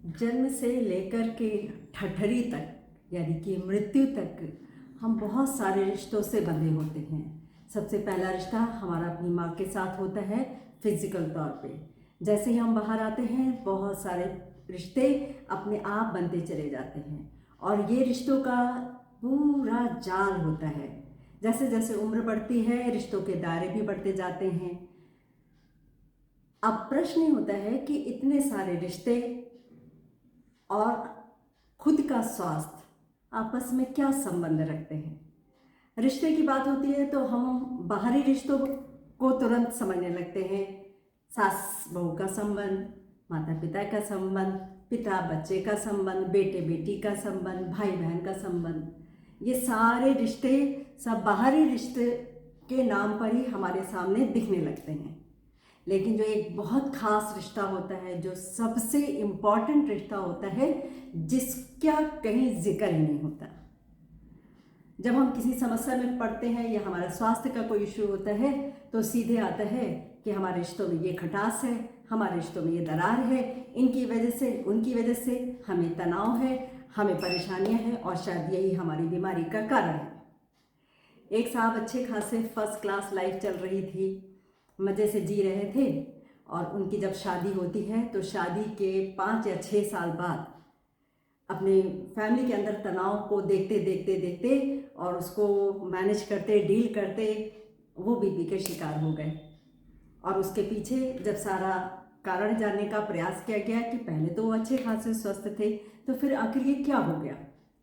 जन्म से लेकर के ठठरी तक यानी कि मृत्यु तक हम बहुत सारे रिश्तों से बंधे होते हैं। सबसे पहला रिश्ता हमारा अपनी माँ के साथ होता है फिजिकल तौर पे। जैसे ही हम बाहर आते हैं बहुत सारे रिश्ते अपने आप बनते चले जाते हैं और ये रिश्तों का पूरा जाल होता है। जैसे जैसे उम्र बढ़ती है रिश्तों के दायरे भी बढ़ते जाते हैं। अब प्रश्न ये होता है कि इतने सारे रिश्ते और खुद का स्वास्थ्य आपस में क्या संबंध रखते हैं। रिश्ते की बात होती है तो हम बाहरी रिश्तों को तुरंत समझने लगते हैं। सास बहू का संबंध, माता पिता का संबंध, पिता बच्चे का संबंध, बेटे बेटी का संबंध, भाई बहन का संबंध, ये सारे रिश्ते सब बाहरी रिश्ते के नाम पर ही हमारे सामने दिखने लगते हैं। लेकिन जो एक बहुत खास रिश्ता होता है, जो सबसे इम्पॉर्टेंट रिश्ता होता है, जिसका कहीं जिक्र ही नहीं होता। जब हम किसी समस्या में पड़ते हैं या हमारा स्वास्थ्य का कोई इशू होता है तो सीधे आता है कि हमारे रिश्तों में ये खटास है, हमारे रिश्तों में ये दरार है, इनकी वजह से उनकी वजह से हमें तनाव है, हमें परेशानियां हैं और शायद यही हमारी बीमारी का कारण है। एक साहब अच्छे खासे फर्स्ट क्लास लाइफ चल रही थी, मज़े से जी रहे थे और उनकी जब शादी होती है तो शादी के 5 या 6 साल बाद अपने फैमिली के अंदर तनाव को देखते देखते देखते और उसको मैनेज करते डील करते वो बीपी के शिकार हो गए। और उसके पीछे जब सारा कारण जानने का प्रयास किया गया कि पहले तो वो अच्छे खासे स्वस्थ थे तो फिर आखिर ये क्या हो गया,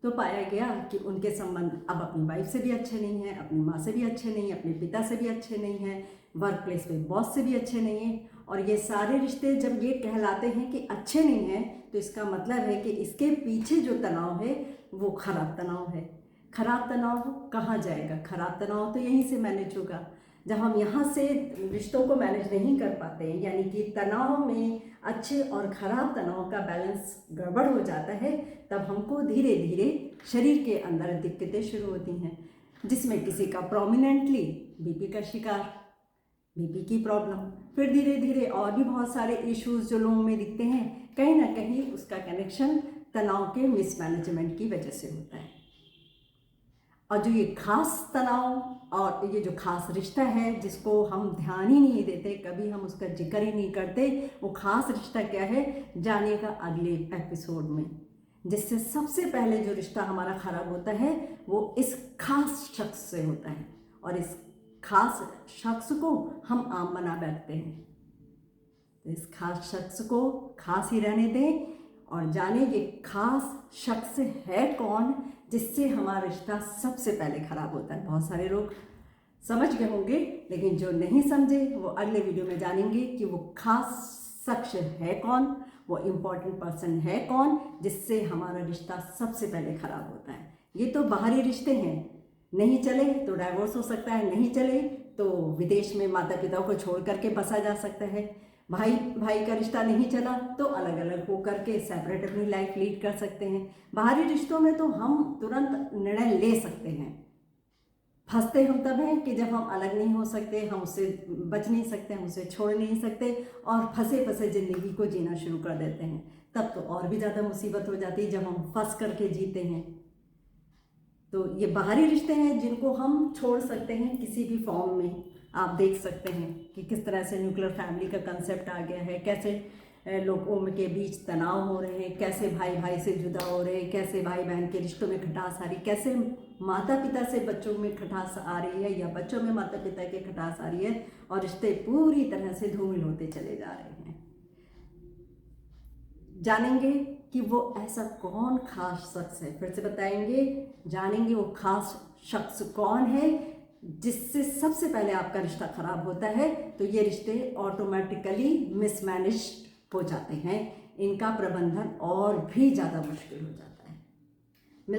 तो पाया गया कि उनके संबंध अब अपनी वाइफ से भी अच्छे नहीं हैं, अपनी माँ से भी अच्छे नहीं हैं, अपने पिता से भी अच्छे नहीं हैं, वर्क प्लेस पे बॉस से भी अच्छे नहीं हैं। और ये सारे रिश्ते जब ये कहलाते हैं कि अच्छे नहीं हैं तो इसका मतलब है कि इसके पीछे जो तनाव है वो खराब तनाव है। खराब तनाव कहाँ जाएगा? खराब तनाव तो यहीं से मैनेज होगा। जब हम यहाँ से रिश्तों को मैनेज नहीं कर पाते हैं, यानी कि तनाव में अच्छे और ख़राब तनाव का बैलेंस गड़बड़ हो जाता है, तब हमको धीरे धीरे शरीर के अंदर दिक्कतें शुरू होती हैं, जिसमें किसी का प्रोमिनेंटली बीपी का शिकार, बीपी की प्रॉब्लम, फिर धीरे धीरे और भी बहुत सारे इश्यूज जो लोगों में दिखते हैं, कहीं ना कहीं उसका कनेक्शन तनाव के मिसमैनेजमेंट की वजह से होता है। और जो ये खास तनाव और ये जो खास रिश्ता है जिसको हम ध्यान ही नहीं देते, कभी हम उसका जिक्र ही नहीं करते, वो खास रिश्ता क्या है जानिएगा अगले एपिसोड में। जिससे सबसे पहले जो रिश्ता हमारा खराब होता है वो इस खास शख्स से होता है और इस खास शख्स को हम आम बना बैठते हैं। तो इस खास शख्स को खास ही रहने दें और जाने ये खास शख्स है कौन जिससे हमारा रिश्ता सबसे पहले खराब होता है। बहुत सारे लोग समझ गए होंगे, लेकिन जो नहीं समझे वो अगले वीडियो में जानेंगे कि वो खास शख्स है कौन, वो इम्पॉर्टेंट पर्सन है कौन जिससे हमारा रिश्ता सबसे पहले खराब होता है। ये तो बाहरी रिश्ते हैं, नहीं चले तो डाइवोर्स हो सकता है, नहीं चले तो विदेश में माता पिता को छोड़ करके बसा जा सकता है, भाई भाई का रिश्ता नहीं चला तो अलग अलग हो करके सेपरेट अपनी लाइफ लीड कर सकते हैं। बाहरी रिश्तों में तो हम तुरंत निर्णय ले सकते हैं। फंसते हम तब हैं कि जब हम अलग नहीं हो सकते, हम उससे बच नहीं सकते, हम उसे छोड़ नहीं सकते और फंसे फंसे ज़िंदगी को जीना शुरू कर देते हैं। तब तो और भी ज़्यादा मुसीबत हो जाती है जब हम फंस करके जीते हैं। तो ये बाहरी रिश्ते हैं जिनको हम छोड़ सकते हैं किसी भी फॉर्म में। आप देख सकते हैं कि किस तरह से न्यूक्लियर फैमिली का कंसेप्ट आ गया है, कैसे लोगों के बीच तनाव हो रहे हैं, कैसे भाई भाई से जुदा हो रहे हैं, कैसे भाई बहन के रिश्तों में खटास आ रही, कैसे माता पिता से बच्चों में खटास आ रही है या बच्चों में माता पिता की खटास आ रही है और रिश्ते पूरी तरह से धूमिल होते चले जा रहे हैं। जानेंगे कि वो ऐसा कौन खास शख्स है, फिर से बताएंगे, जानेंगे वो खास शख्स कौन है जिससे सबसे पहले आपका रिश्ता खराब होता है। तो ये रिश्ते ऑटोमेटिकली मिसमैनेज हो जाते हैं, इनका प्रबंधन और भी ज़्यादा मुश्किल हो जाता है।